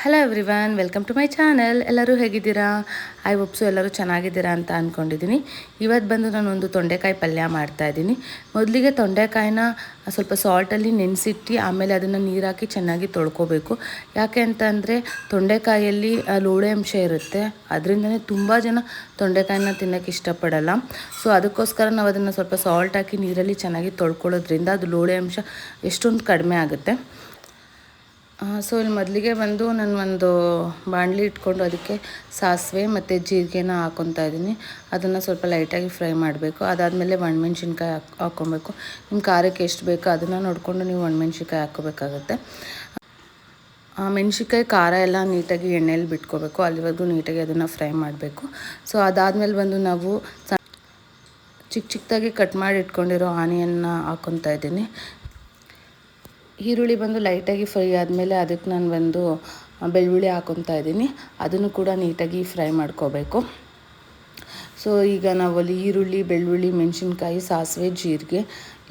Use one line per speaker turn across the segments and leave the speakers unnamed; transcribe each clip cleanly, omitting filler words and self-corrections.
Hello everyone, welcome to my channel. ಎಲ್ಲರೂ ಹೇಗಿದ್ದೀರಾ? I ಹೋಪ್ಸು ಎಲ್ಲರೂ ಚೆನ್ನಾಗಿದ್ದೀರಾ ಅಂತ ಅಂದ್ಕೊಂಡಿದ್ದೀನಿ. ಇವತ್ತು ಬಂದು ನಾನೊಂದು ತೊಂಡೆಕಾಯಿ ಪಲ್ಯ ಮಾಡ್ತಾಯಿದ್ದೀನಿ. ಮೊದಲಿಗೆ ತೊಂಡೆಕಾಯಿನ ಸ್ವಲ್ಪ ಸಾಲ್ಟಲ್ಲಿ ನೆನೆಸಿಟ್ಟು ಆಮೇಲೆ ಅದನ್ನು ನೀರು ಹಾಕಿ ಚೆನ್ನಾಗಿ ತೊಳ್ಕೊಬೇಕು. ಯಾಕೆ ಅಂತ ಅಂದರೆ ತೊಂಡೆಕಾಯಲ್ಲಿ ಲೋಳೆ ಅಂಶ ಇರುತ್ತೆ. ಅದರಿಂದನೇ ತುಂಬ ಜನ ತೊಂಡೆಕಾಯಿನ ತಿನ್ನೋಕ್ಕೆ ಇಷ್ಟಪಡಲ್ಲ. ಸೊ ಅದಕ್ಕೋಸ್ಕರ ನಾವು ಅದನ್ನು ಸ್ವಲ್ಪ ಸಾಲ್ಟ್ ಹಾಕಿ ನೀರಲ್ಲಿ ಚೆನ್ನಾಗಿ ತೊಳ್ಕೊಳ್ಳೋದ್ರಿಂದ ಅದು ಲೋಳೆ ಅಂಶ ಎಷ್ಟೊಂದು ಕಡಿಮೆ ಆಗುತ್ತೆ. ಸೊ ಇಲ್ಲಿ ಮೊದಲಿಗೆ ಬಂದು ನಾನು ಒಂದು ಬಾಣಲಿ ಇಟ್ಕೊಂಡು ಅದಕ್ಕೆ ಸಾಸಿವೆ ಮತ್ತು ಜೀರಿಗೆನ ಹಾಕ್ಕೊತಾ ಇದ್ದೀನಿ. ಅದನ್ನು ಸ್ವಲ್ಪ ಲೈಟಾಗಿ ಫ್ರೈ ಮಾಡಬೇಕು. ಅದಾದಮೇಲೆ ಒಣಮೆಣ್ಸಿನ್ಕಾಯಿ ಹಾಕ್ಕೊಬೇಕು. ನಿಮ್ಮ ಖಾರಕ್ಕೆ ಎಷ್ಟು ಬೇಕೋ ಅದನ್ನು ನೋಡಿಕೊಂಡು ನೀವು ಒಣಮೆಣ್ಸಿನ್ಕಾಯಿ ಹಾಕ್ಕೋಬೇಕಾಗುತ್ತೆ. ಮೆಣ್ಸಿನ್ಕಾಯಿ ಖಾರ ಎಲ್ಲ ನೀಟಾಗಿ ಎಣ್ಣೆಯಲ್ಲಿ ಬಿಟ್ಕೋಬೇಕು. ಅಲ್ಲಿವರೆಗೂ ನೀಟಾಗಿ ಅದನ್ನು ಫ್ರೈ ಮಾಡಬೇಕು. ಸೊ ಅದಾದಮೇಲೆ ಬಂದು ನಾವು ಚಿಕ್ಕ ಚಿಕ್ಕದಾಗಿ ಕಟ್ ಮಾಡಿ ಇಟ್ಕೊಂಡಿರೋ ಆನಿಯನ್ನ ಹಾಕ್ಕೊತಾ ಇದ್ದೀನಿ. ಈರುಳ್ಳಿ ಬಂದು ಲೈಟಾಗಿ ಫ್ರೈ ಆದಮೇಲೆ ಅದಕ್ಕೆ ನಾನು ಬಂದು ಬೆಳ್ಳುಳ್ಳಿ ಹಾಕ್ಕೊತಾ ಇದ್ದೀನಿ. ಅದನ್ನು ಕೂಡ ನೀಟಾಗಿ ಫ್ರೈ ಮಾಡ್ಕೋಬೇಕು. ಸೊ ಈಗ ನಾವಲ್ಲಿ ಈರುಳ್ಳಿ, ಬೆಳ್ಳುಳ್ಳಿ, ಮೆಣಸಿನ್ಕಾಯಿ, ಸಾಸಿವೆ, ಜೀರಿಗೆ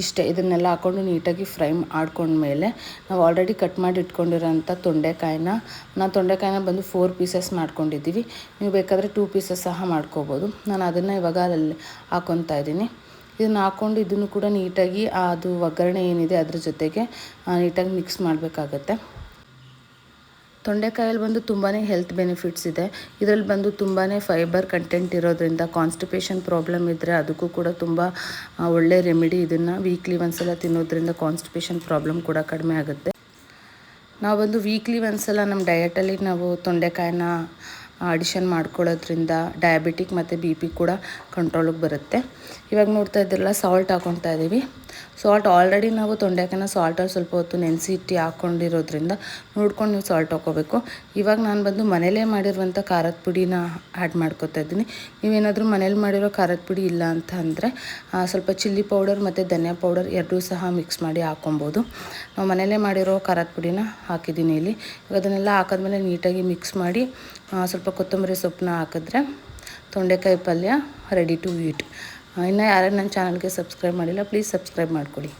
ಇಷ್ಟೇ ಇದನ್ನೆಲ್ಲ ಹಾಕ್ಕೊಂಡು ನೀಟಾಗಿ ಫ್ರೈ ಮಾಡ್ಕೊಂಡ್ಮೇಲೆ ನಾವು ಆಲ್ರೆಡಿ ಕಟ್ ಮಾಡಿ ಇಟ್ಕೊಂಡಿರೋಂಥ ತೊಂಡೆಕಾಯಿನ ಬಂದು 4 ಪೀಸಸ್ ಮಾಡ್ಕೊಂಡಿದ್ದೀವಿ. ನೀವು ಬೇಕಾದರೆ 2 ಪೀಸಸ್ ಸಹ ಮಾಡ್ಕೋಬೋದು. ನಾನು ಅದನ್ನು ಇವಾಗ ಅಲ್ಲಿ ಹಾಕ್ಕೊತಾ ಇದ್ದೀನಿ. ಇದನ್ನು ಹಾಕ್ಕೊಂಡು ಇದನ್ನು ಕೂಡ ನೀಟಾಗಿ ಅದು ಒಗ್ಗರಣೆ ಏನಿದೆ ಅದ್ರ ಜೊತೆಗೆ ನೀಟಾಗಿ ಮಿಕ್ಸ್ ಮಾಡಬೇಕಾಗತ್ತೆ. ತೊಂಡೆಕಾಯಲ್ಲಿ ಬಂದು ತುಂಬಾ ಹೆಲ್ತ್ ಬೆನಿಫಿಟ್ಸ್ ಇದೆ. ಇದರಲ್ಲಿ ಬಂದು ತುಂಬಾ ಫೈಬರ್ ಕಂಟೆಂಟ್ ಇರೋದ್ರಿಂದ ಕಾನ್ಸ್ಟಿಪೇಷನ್ ಪ್ರಾಬ್ಲಮ್ ಇದ್ದರೆ ಅದಕ್ಕೂ ಕೂಡ ತುಂಬ ಒಳ್ಳೆ ರೆಮಿಡಿ. ಇದನ್ನು ವೀಕ್ಲಿ ಒಂದ್ಸಲ ತಿನ್ನೋದ್ರಿಂದ ಕಾನ್ಸ್ಟಿಪೇಷನ್ ಪ್ರಾಬ್ಲಮ್ ಕೂಡ ಕಡಿಮೆ ಆಗುತ್ತೆ. ನಾವು ಬಂದು ವೀಕ್ಲಿ ಒಂದ್ಸಲ ನಮ್ಮ ಡಯಟಲ್ಲಿ ನಾವು ತೊಂಡೆಕಾಯಿನ ಅಡಿಷನ್ ಮಾಡ್ಕೊಳ್ಳೋದ್ರಿಂದ ಡಯಾಬಿಟಿಕ್ ಮತ್ತು BP ಕೂಡ ಕಂಟ್ರೋಲಿಗೆ ಬರುತ್ತೆ. ಇವಾಗ ನೋಡ್ತಾ ಇದ್ದಿರಲ್ಲ, ಸಾಲ್ಟ್ ಹಾಕ್ಕೊತಾ ಇದ್ದೀವಿ. ಸಾಲ್ಟ್ ಆಲ್ರೆಡಿ ನಾವು ತೊಂಡೆಕಾಯಿನ ಸಾಲ್ಟಲ್ಲಿ ಸ್ವಲ್ಪ ಹೊತ್ತು ನೆನೆಸಿಟ್ಟು ಹಾಕ್ಕೊಂಡಿರೋದ್ರಿಂದ ನೋಡ್ಕೊಂಡು ನೀವು ಸಾಲ್ಟ್ ಹಾಕ್ಕೋಬೇಕು. ಇವಾಗ ನಾನು ಬಂದು ಮನೇಲೇ ಮಾಡಿರುವಂಥ ಖಾರದ ಪುಡಿನ ಆ್ಯಡ್ ಮಾಡ್ಕೊತಾ ಇದ್ದೀನಿ. ನೀವೇನಾದರೂ ಮನೇಲಿ ಮಾಡಿರೋ ಖಾರದ ಪುಡಿ ಇಲ್ಲ ಅಂತ ಅಂದರೆ ಸ್ವಲ್ಪ ಚಿಲ್ಲಿ ಪೌಡರ್ ಮತ್ತು ಧನಿಯಾ ಪೌಡರ್ ಎರಡೂ ಸಹ ಮಿಕ್ಸ್ ಮಾಡಿ ಹಾಕ್ಕೊಬೋದು. ನಾವು ಮನೇಲೇ ಮಾಡಿರೋ ಖಾರದ ಪುಡಿನ ಹಾಕಿದ್ದೀನಿ ಇಲ್ಲಿ. ಇವಾಗ ಅದನ್ನೆಲ್ಲ ಹಾಕಿದ್ಮೇಲೆ ನೀಟಾಗಿ ಮಿಕ್ಸ್ ಮಾಡಿ ಸ್ವಲ್ಪ ಕೊತ್ತಂಬರಿ ಸೊಪ್ಪನ್ನ ಹಾಕಿದ್ರೆ ತೊಂಡೆಕಾಯಿ ಪಲ್ಯ ರೆಡಿ ಟು ಈಟ್. ಇನ್ನು ಯಾರು ನನ್ನ ಚಾನಲ್ಗೆ ಸಬ್ಸ್ಕ್ರೈಬ್ ಮಾಡಿಲ್ಲ, ಪ್ಲೀಸ್ ಸಬ್ಸ್ಕ್ರೈಬ್ ಮಾಡ್ಕೊಳ್ಳಿ.